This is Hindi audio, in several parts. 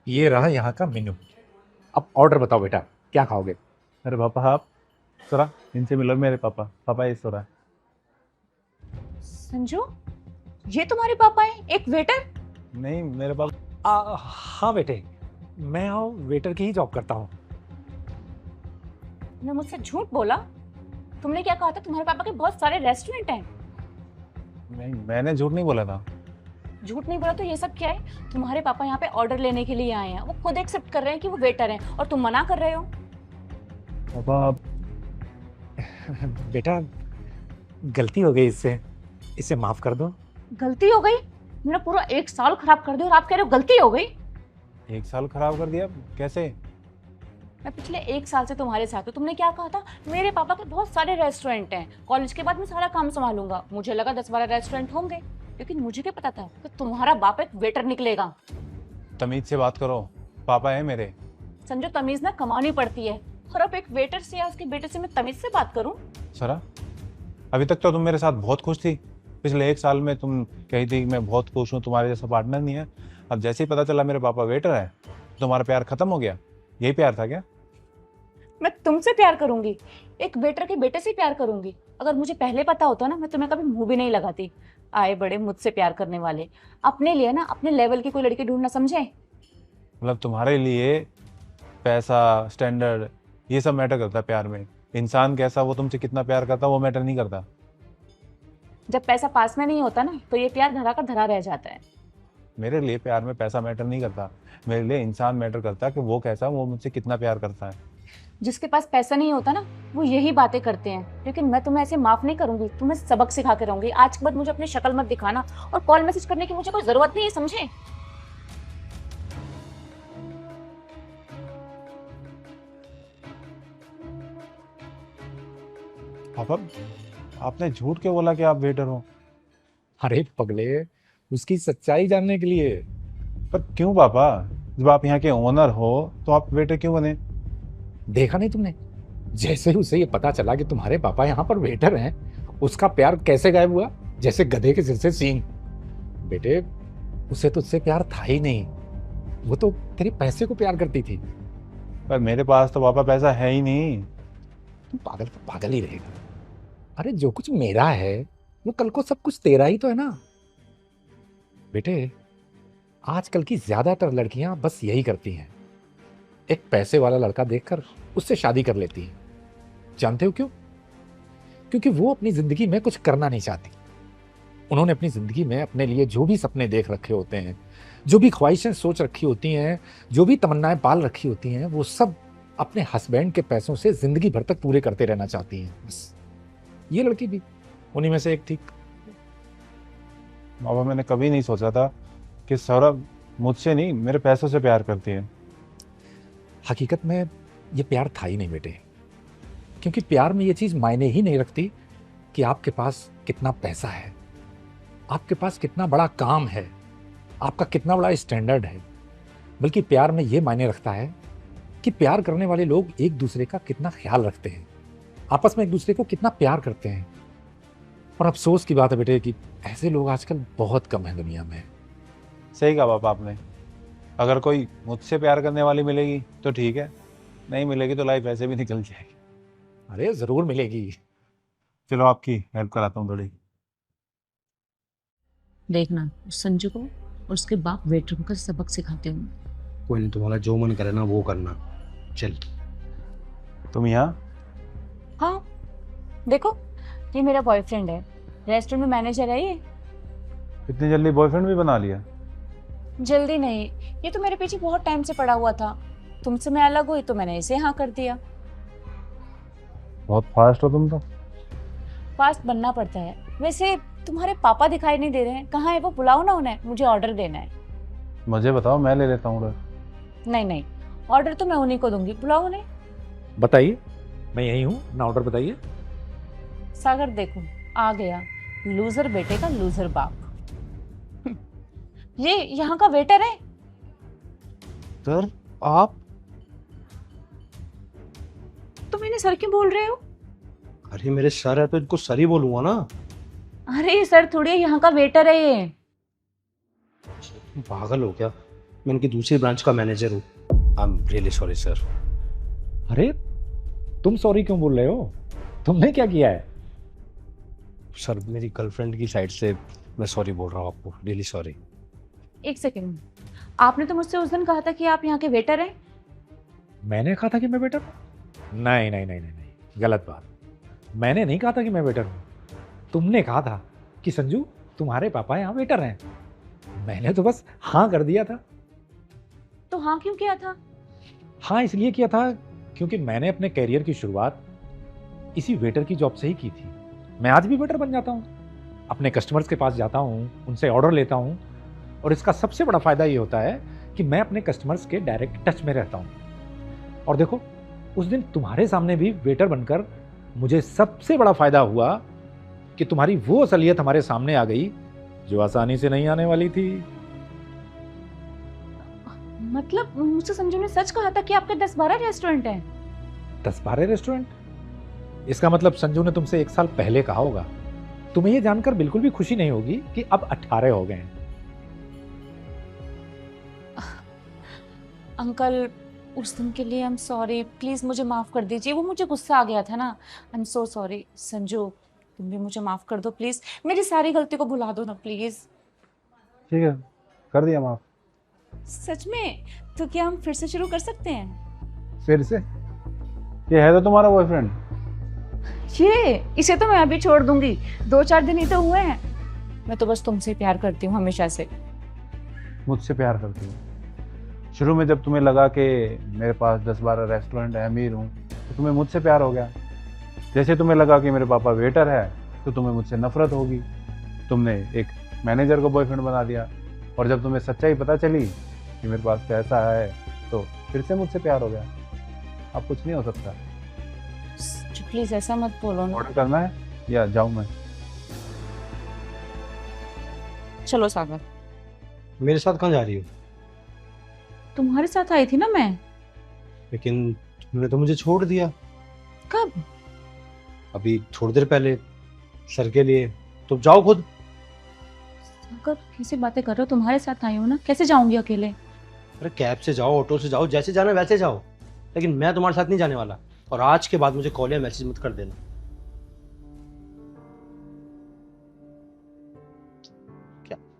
ये रहा यहाँ का मेन्यू। अब ऑर्डर बताओ बेटा, क्या खाओगे? अरे पापा आप जरा इनसे मिलो, मेरे पापा। पापा ये सो रहा है। संजू, ये तुम्हारे पापा हैं, एक वेटर? नहीं मेरे पापा। हाँ बेटे, मैं वेटर की ही जॉब करता हूँ। तुमने मुझसे झूठ बोला। तुमने क्या कहा था, तुम्हारे पापा के बहुत सारे रेस्टोरेंट हैं? नहीं मैंने झूठ नहीं बोला था। झूठ नहीं बोला तो ये सब क्या है? तुम्हारे पापा यहाँ पे ऑर्डर लेने के लिए आए हैं, वो खुद एक्सेप्ट कर रहे हैं कि वो वेटर हैं और तुम मना कर रहे हो। पापा आप बेटा, गलती हो गई, इससे इसे माफ कर दो। गलती हो गई? मेरा पूरा 1 साल खराब कर दिया और आप कह रहे हो गलती हो गई? 1 साल खराब कर दिया कैसे? मैं पिछले 1 साल से तुम्हारे साथ हूँ। तुमने क्या कहा था, मेरे पापा के बहुत सारे रेस्टोरेंट हैं, कॉलेज के बाद मैं सारा काम संभालूंगा। मुझे लगा 10-12 रेस्टोरेंट होंगे, लेकिन मुझे क्या पता था कि तुम्हारा बाप एक वेटर निकलेगा। तमीज से बात करो, पापा है मेरे। संजू, तमीज ना कमानी पड़ती है, और अब एक वेटर से या उसके बेटे से मैं तमीज से बात करूं? सरा, अभी तक तो तुम मेरे साथ बहुत खुश थी। पिछले 1 साल में तुम कही थी कि मैं बहुत खुश हूँ, तुम्हारे जैसा पार्टनर नहीं है। अब जैसे ही पता चला मेरे पापा वेटर है, तुम्हारा प्यार खत्म हो गया। यही प्यार था क्या? मैं तुमसे प्यार करूंगी? एक वेटर के बेटे से प्यार करूंगी? अगर मुझे पहले पता होता ना, मैं तुम्हें कभी मुंह भी नहीं लगाती। आए बड़े मुझसे प्यार करने वाले, अपने लिए ना अपने लेवल की कोई लड़की ढूंढना समझे। मतलब तुम्हारे लिए पैसा, स्टैंडर्ड, ये सब मैटर करता है प्यार में। इंसान कैसा, वो तुमसे कितना प्यार करता, वो मैटर नहीं करता। जब पैसा पास में नहीं होता ना, तो ये प्यार धरा का धरा रह जाता है। मेरे लिए प्यार में पैसा मैटर नहीं करता। मेरे लिए इंसान मैटर करता है कि वो कैसा, वो मुझसे कितना प्यार करता है। जिसके पास पैसा नहीं होता ना, वो यही बातें करते हैं। लेकिन मैं तुम्हें ऐसे माफ नहीं करूंगी, तुम्हें सबक सिखा के रहूंगी। आज के बाद मुझे अपनी शक्ल मत दिखाना, और कॉल मैसेज करने की मुझे कोई जरूरत नहीं है, समझे? पापा आपने झूठ क्यों बोला कि आप वेटर हो? अरे पगले, उसकी सच्चाई जानने के लिए। पर क्यों पापा? जब आप यहाँ के ओनर हो तो आप वेटर क्यों बने? देखा नहीं तुमने, जैसे ही उसे ये पता चला कि तुम्हारे पापा यहाँ पर वेटर हैं, उसका प्यार कैसे गायब हुआ, जैसे गधे के सिर से सींग। बेटे, उसे तुझसे प्यार था ही नहीं, वो तो तेरे पैसे को प्यार करती थी। पर मेरे पास तो पापा पैसा है ही नहीं। तू पागल तो पागल ही रहेगा। अरे जो कुछ मेरा है, वो कल को सब कुछ तेरा ही तो है ना। बेटे, आजकल की ज्यादातर लड़कियां बस यही करती हैं, एक पैसे वाला लड़का देखकर उससे शादी कर लेती हैं। जानते हो क्यों? क्योंकि वो अपनी जिंदगी में कुछ करना नहीं चाहती। उन्होंने अपनी जिंदगी में अपने लिए जो भी सपने देख रखे होते हैं, जो भी ख्वाहिशें सोच रखी होती हैं, जो भी तमन्नाएं पाल रखी होती हैं, वो सब अपने हस्बैंड के पैसों से जिंदगी भर तक पूरे करते रहना चाहती हैं। बस ये लड़की भी उन्हीं में से एक थी। पापा मैंने कभी नहीं सोचा था कि सौरभ मुझसे नहीं, मेरे पैसों से प्यार करती है। हकीकत में ये प्यार था ही नहीं बेटे, क्योंकि प्यार में ये चीज मायने ही नहीं रखती कि आपके पास कितना पैसा है, आपके पास कितना बड़ा काम है, आपका कितना बड़ा स्टैंडर्ड है। बल्कि प्यार में ये मायने रखता है कि प्यार करने वाले लोग एक दूसरे का कितना ख्याल रखते हैं, आपस में एक दूसरे को कितना प्यार करते हैं। और अफसोस की बात है बेटे कि ऐसे लोग आजकल बहुत कम हैं दुनिया में। सही कहा पापा आपने। अगर कोई मुझसे प्यार करने वाली मिलेगी तो ठीक है, नहीं मिलेगी तो लाइफ ऐसे भी निकल जाएगी। अरे जरूर मिलेगी। चलो आपकी हेल्प कराता हूँ थोड़ी। देखना, उस संजू को और उसके बाप वेटर को कैसे सबक सिखाते हूँ। कोई नहीं, तुम्हारा जो मन करे ना वो करना। चल। तुम यहाँ? हाँ, देखो, ये मेरा बॉयफ्रेंड है, रेस्टोरेंट में मैनेजर है ये। इतनी जल्दी बॉयफ्रेंड भी बना लिया? जल्दी नहीं, ये तो मेरे पीछे बहुत टाइम से पड़ा हुआ था। तुमसे मैं अलग हुई तो मैंने इसे हाँ कर दिया। बहुत फास्ट हो तुम तो। फास्ट बनना पड़ता है। वैसे तुम्हारे पापा दिखाई नहीं दे रहे हैं, कहाँ है वो? बुलाओ ना उन्हें, मुझे ऑर्डर देना है। मुझे बताओ, मैं ले लेता हूँ ऑर्डर। नहीं नहीं, ऑर्डर तो मैं उन्हीं को दूंगी, बुलाओ उन्हें। बताइए, मैं यहीं हूँ ना, ऑर्डर बताइए। सागर देखो, आ गया लूजर बेटे का लूजर बाप। ये यहाँ का वेटर है। सर आप? तुम इन्हें सर क्यों बोल रहे हो? अरे मेरे सर है तो इनको सर ही बोलूंगा ना। अरे ये सर थोड़ी है, यहाँ का वेटर है ये। तुम पागल हो क्या? मैं इनकी दूसरी ब्रांच का मैनेजर हूँ। I am really sorry sir. अरे तुम सॉरी क्यों बोल रहे हो? तुमने क्या किया है? सर मेरी गर्लफ्रेंड की साइड से मैं सॉरी बोल रहा हूँ आपको, रियली सॉरी। एक सेकेंड, आपने तो मुझसे उस दिन कहा था कि आप यहाँ के वेटर हैं। मैंने कहा था कि मैं वेटर हूँ? नहीं नहीं नहीं नहीं नहीं, गलत बात। मैंने नहीं कहा था कि मैं वेटर हूँ। तुमने कहा था कि संजू तुम्हारे पापा यहाँ वेटर हैं। मैंने तो बस हाँ कर दिया था। तो हाँ क्यों किया था? हाँ इसलिए किया था क्योंकि मैंने अपने करियर की शुरुआत इसी वेटर की जॉब से ही की थी। मैं आज भी वेटर बन जाता हूँ, अपने कस्टमर्स के पास जाता हूँ, उनसे ऑर्डर लेता हूँ, और इसका सबसे बड़ा फायदा ये होता है कि मैं अपने कस्टमर्स के डायरेक्ट टच में रहता हूँ। और देखो उस दिन तुम्हारे सामने भी वेटर बनकर मुझे सबसे बड़ा फायदा हुआ कि तुम्हारी वो असलियत हमारे सामने आ गई जो आसानी से नहीं आने वाली थी। मतलब मुझसे संजू ने सच कहा था कि आपके 10-12 रेस्टोरेंट हैं? 10-12 रेस्टोरेंट? इसका मतलब संजू ने तुमसे 1 साल पहले कहा होगा। तुम्हें ये जानकर बिल्कुल भी खुशी नहीं होगी कि अब 18 हो गए हैं। अंकल उस दिन के लिए आई एम सॉरी, प्लीज मुझे माफ कर दीजिए। वो मुझे गुस्सा आ गया था ना, I am so sorry. Sanju तुम भी मुझे माफ कर दो प्लीज, मेरी सारी गलती को भुला दो ना प्लीज। ठीक है, कर दिया माफ। सच में? तो क्या हम फिर से शुरू कर सकते हैं? फिर से? ये है तो तुम्हारा बॉयफ्रेंड। इसे तो मैं अभी छोड़ दूंगी, 2-4 दिन ही तो हुए हैं। मैं तो बस तुमसे प्यार करती हूँ हमेशा से। मुझसे प्यार करती हो? शुरू में जब तुम्हें लगा कि मेरे पास 10-12 रेस्टोरेंट है, अमीर हूँ, तो तुम्हें मुझसे प्यार हो गया। जैसे तुम्हें लगा कि मेरे पापा वेटर है तो तुम्हें मुझसे नफरत होगी, तुमने एक मैनेजर को बॉयफ्रेंड बना दिया। और जब तुम्हें सच्चाई पता चली कि मेरे पास पैसा है तो फिर से मुझसे प्यार हो गया। अब कुछ नहीं हो सकता। प्लीज ऐसा मत बोलो ना। ऑर्डर करना है या जाऊँ मैं? चलो सागर। मेरे साथ कहाँ जा रही हो? तुम्हारे साथ आई थी ना मैं। लेकिन तुमने तो मुझे छोड़ दिया। कब? अभी थोड़ी देर पहले, सर के लिए। तो जाओ खुद। सागर कैसी बातें कर रहे हो? तुम्हारे साथ आई हूँ ना, कैसे जाऊंगी अकेले? अरे कैब से जाओ, ऑटो से जाओ, जैसे जाना वैसे जाओ, लेकिन मैं तुम्हारे साथ नहीं जाने वाला। और आज के बाद मुझे कॉल या मैसेज मत कर देना।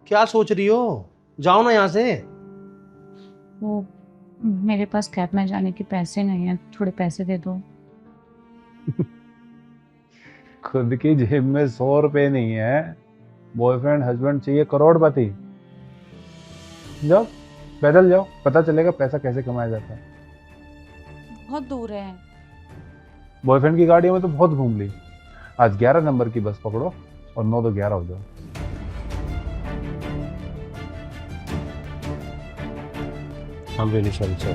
क्या सोच रही हो? जाओ ना यहाँ से। वो मेरे पास कैब में जाने के पैसे नहीं है, थोड़े पैसे दे दो। खुद की जेब में 100 रुपए नहीं है, बॉयफ्रेंड हस्बैंड चाहिए करोड़पति। जाओ पैदल जाओ, पता चलेगा पैसा कैसे कमाया जाता है। बहुत दूर है। बॉयफ्रेंड की गाड़ियों में तो बहुत घूम ली। आज 11 नंबर की बस पकड़ो और 9 तो 11 हो जाओ। I'm really sorry, sir.